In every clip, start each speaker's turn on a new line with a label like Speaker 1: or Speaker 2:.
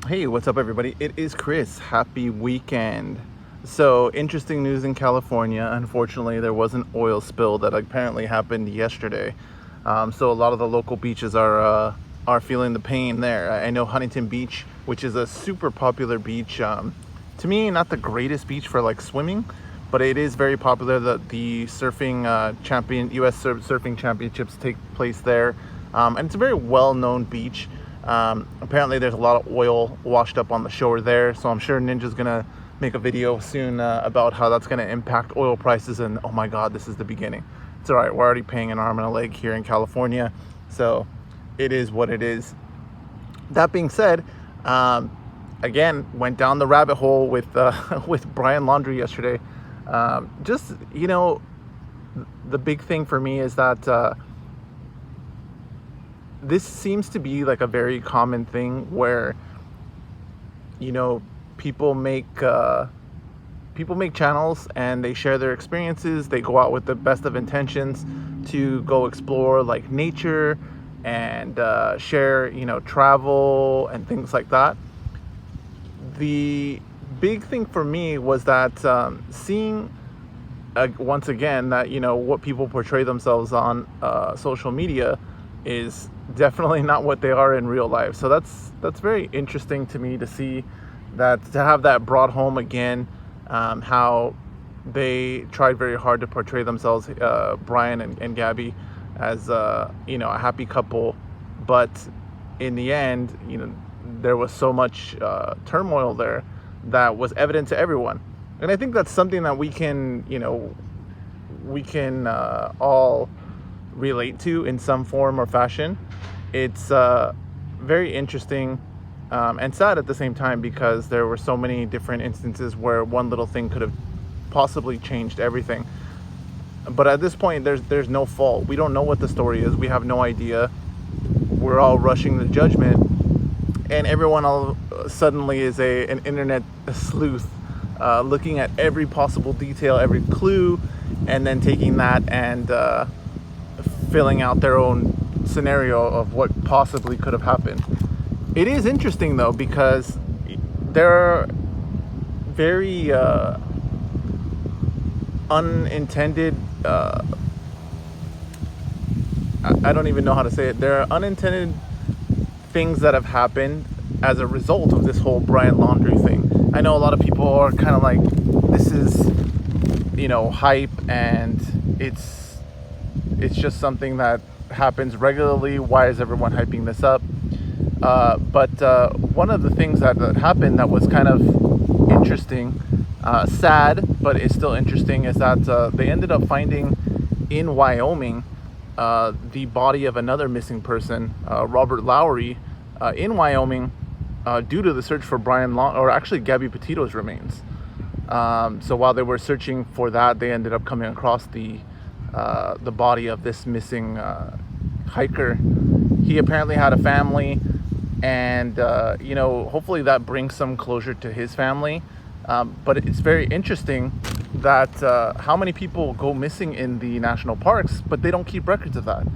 Speaker 1: Hey, what's up, everybody? It is Chris. Happy weekend. So, interesting news in California. Unfortunately, there was an oil spill that apparently happened yesterday. So, a lot of the local beaches are feeling the pain there. I know Huntington Beach, which is a super popular beach. To me, not the greatest beach for like swimming, but it is very popular. The surfing U.S. Surfing Championships take place there, and it's a very well-known beach. Apparently there's a lot of oil washed up on the shore there, so I'm sure Ninja's gonna make a video soon about how that's gonna impact oil prices. And oh my god, this is the beginning. It's all right, we're already paying an arm and a leg here in California, so it is what it is. That being said, again, went down the rabbit hole with with Brian Laundrie yesterday. Just, the big thing for me is that this seems to be like a very common thing where people make channels and they share their experiences. They go out with the best of intentions to go explore like nature and share travel and things like that. The big thing for me was that seeing once again that what people portray themselves on social media is definitely not what they are in real life. So that's very interesting to me to see that, to have that brought home again, how they tried very hard to portray themselves, Brian and Gabby, as a happy couple, but in the end, there was so much turmoil there that was evident to everyone. And I think that's something that we can all relate to in some form or fashion. It's very interesting and sad at the same time, because there were so many different instances where one little thing could have possibly changed everything. But at this point, there's no fault. We don't know what the story is. We have no idea. We're all rushing to judgment, and everyone all suddenly is an internet sleuth, looking at every possible detail, every clue, and then taking that and filling out their own scenario of what possibly could have happened. It is interesting though, because there are very unintended, I don't even know how to say it. There are unintended things that have happened as a result of this whole Brian Laundrie thing. I know a lot of people are kind of like, this is hype, and it's just something that happens regularly. Why is everyone hyping this up? But one of the things that happened that was kind of interesting, sad, but it's still interesting, is that they ended up finding in Wyoming the body of another missing person, Robert Lowry, in Wyoming, due to the search for or actually Gabby Petito's remains. So while they were searching for that, they ended up coming across the body of this missing hiker. He apparently had a family, and hopefully that brings some closure to his family. But it's very interesting that how many people go missing in the national parks, but they don't keep records of that.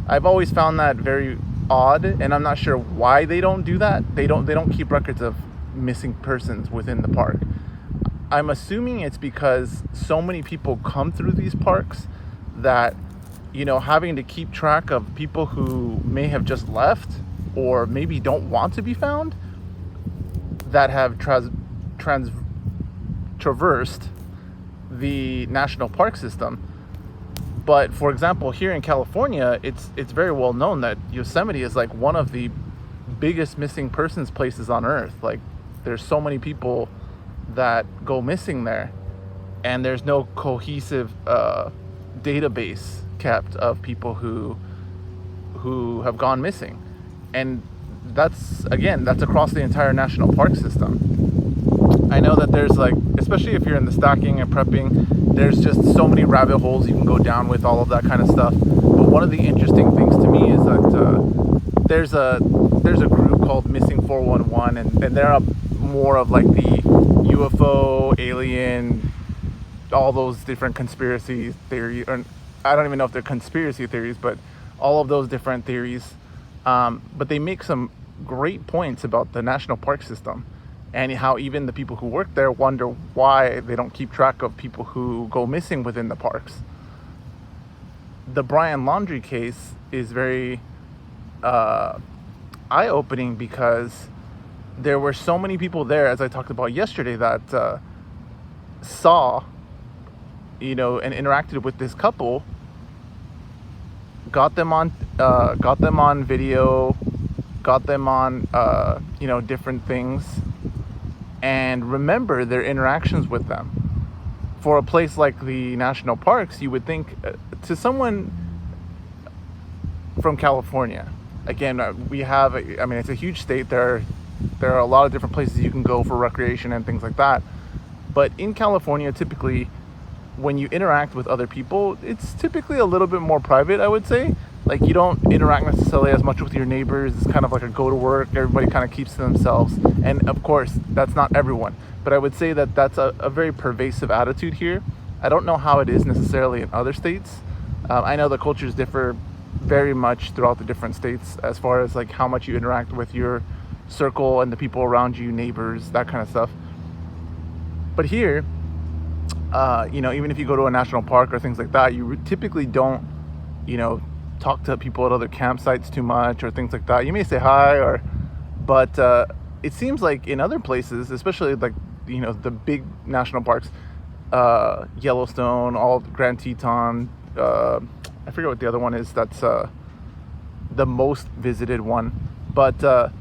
Speaker 1: I've always found that very odd, and I'm not sure why they don't do that. They don't keep records of missing persons within the park. I'm assuming it's because so many people come through these parks that having to keep track of people who may have just left or maybe don't want to be found, that have traversed the national park system. But for example, here in California, it's very well known that Yosemite is like one of the biggest missing persons places on earth. Like, there's so many people that go missing there, and there's no cohesive database kept of people who have gone missing. And that's across the entire national park system. I know that there's, like, especially if you're in the stacking and prepping, there's just so many rabbit holes you can go down with all of that kind of stuff. But one of the interesting things to me is that there's a group called Missing 411, and they're more of like the UFO, alien, all those different conspiracy theories. Or I don't even know if they're conspiracy theories, but all of those different theories. But they make some great points about the national park system and how even the people who work there wonder why they don't keep track of people who go missing within the parks. The Brian Laundrie case is very eye-opening because there were so many people there, as I talked about yesterday, that saw, and interacted with this couple, got them on video, got them on different things, and remember their interactions with them. For a place like the national parks, you would think, to someone from California, again, it's a huge state. There are a lot of different places you can go for recreation and things like that. But in California, typically, when you interact with other people, it's typically a little bit more private, I would say. Like, you don't interact necessarily as much with your neighbors. It's kind of like a go to work. Everybody kind of keeps to themselves. And of course, that's not everyone. But I would say that that's a very pervasive attitude here. I don't know how it is necessarily in other states. I know the cultures differ very much throughout the different states as far as like how much you interact with your circle and the people around you, neighbors, that kind of stuff. But here, even if you go to a national park or things like that, you typically don't, talk to people at other campsites too much or things like that. You may say hi, but it seems like in other places, especially like, the big national parks, Yellowstone, all Grand Teton, I forget what the other one is. That's the most visited one. But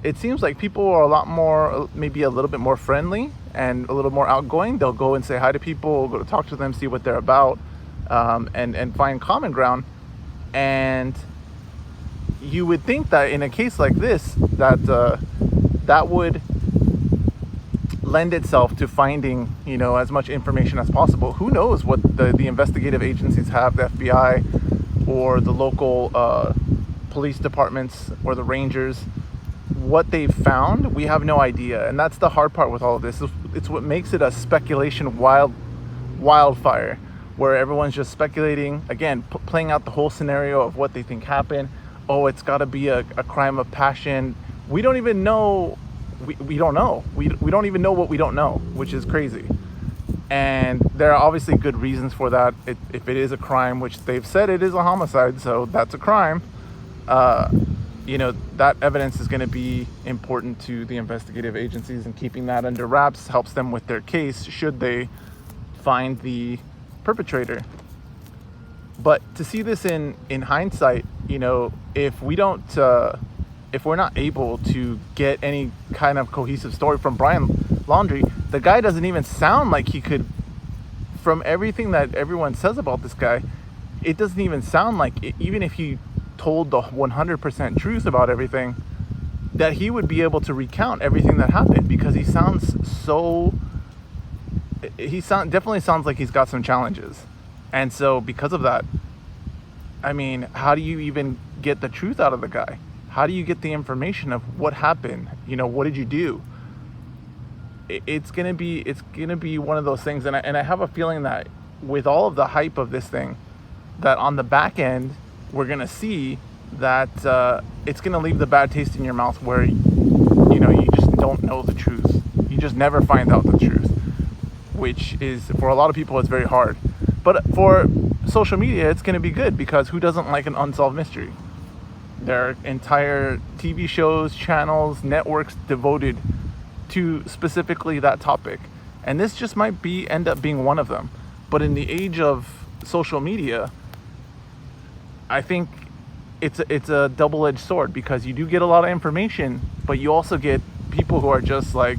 Speaker 1: it seems like people are a lot more, maybe a little bit more friendly and a little more outgoing. They'll go and say hi to people, go to talk to them, see what they're about, and find common ground. And you would think that in a case like this, that would lend itself to finding, as much information as possible. Who knows what the investigative agencies have, the FBI or the local police departments or the rangers, what they've found, we have no idea. And that's the hard part with all of this. It's what makes it a speculation wildfire, where everyone's just speculating, again, playing out the whole scenario of what they think happened. Oh, it's got to be a crime of passion. We don't even know. We don't know. We don't even know what we don't know, which is crazy. And there are obviously good reasons for that. If it is a crime, which they've said it is a homicide, so that's a crime, that evidence is going to be important to the investigative agencies, and keeping that under wraps helps them with their case should they find the perpetrator. But to see this in hindsight, if we're not able to get any kind of cohesive story from Brian Laundrie, the guy doesn't even sound like he could, from everything that everyone says about this guy, it doesn't even sound like, even if he told the 100% truth about everything, that he would be able to recount everything that happened, because he definitely sounds like he's got some challenges. And so because of that, how do you even get the truth out of the guy? How do you get the information of what happened? What did you do? It's gonna be one of those things, and I have a feeling that with all of the hype of this thing, that on the back end we're gonna see that it's gonna leave the bad taste in your mouth, where you just don't know the truth. You just never find out the truth, which is, for a lot of people, it's very hard. But for social media, it's gonna be good, because who doesn't like an unsolved mystery? There are entire TV shows, channels, networks devoted to specifically that topic. And this just might end up being one of them. But in the age of social media, I think it's a double-edged sword, because you do get a lot of information, but you also get people who are just like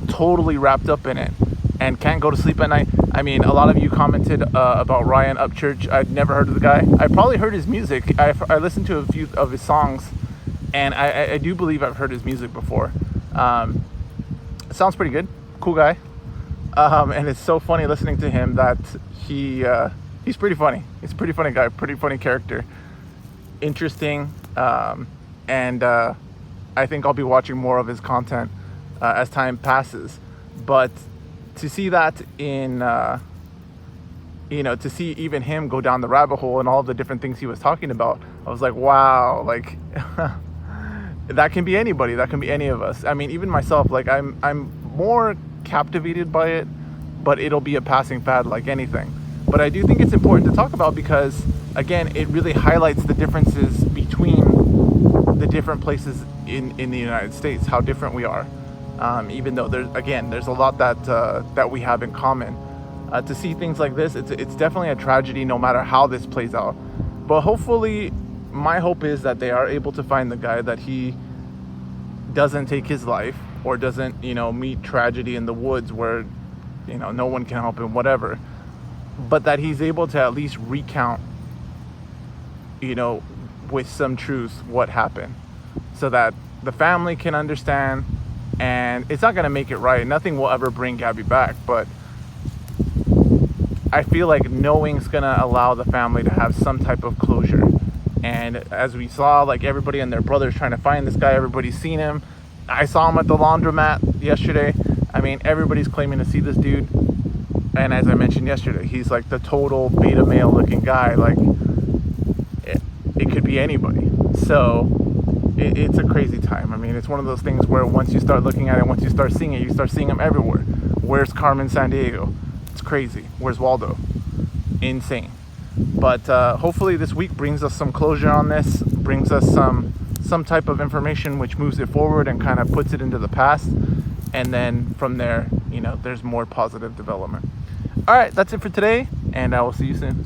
Speaker 1: totally wrapped up in it and can't go to sleep at night. A lot of you commented about Ryan Upchurch. I'd never heard of the guy. I probably heard his music. I listened to a few of his songs, and I do believe I've heard his music before. It sounds pretty good. Cool guy. And it's so funny listening to him that he's pretty funny. He's a pretty funny guy, pretty funny character. Interesting. And I think I'll be watching more of his content as time passes. But to see that to see even him go down the rabbit hole and all the different things he was talking about, I was like, wow, like that can be anybody. That can be any of us. I mean, even myself, like I'm more captivated by it, but it'll be a passing fad like anything. But I do think it's important to talk about because, again, it really highlights the differences between the different places in the United States, how different we are. Even though there's a lot that we have in common. To see things like this, it's definitely a tragedy no matter how this plays out. But hopefully, my hope is that they are able to find the guy, that he doesn't take his life or doesn't, meet tragedy in the woods where, no one can help him, whatever. But that he's able to at least recount, with some truth what happened, so that the family can understand. And it's not going to make it right. Nothing will ever bring Gabby back, but I feel like knowing's going to allow the family to have some type of closure. And as we saw, like, everybody and their brothers trying to find this guy, everybody's seen him. I saw him at the laundromat yesterday. I mean, everybody's claiming to see this dude. And as I mentioned yesterday, he's like the total beta male looking guy. Like, it could be anybody. So it's a crazy time. I mean, it's one of those things where once you start looking at it, once you start seeing it, you start seeing them everywhere. Where's Carmen Sandiego? It's crazy. Where's Waldo? Insane. But hopefully this week brings us some closure on this, brings us some type of information which moves it forward and kind of puts it into the past. And then from there, there's more positive development. All right, that's it for today, and I will see you soon.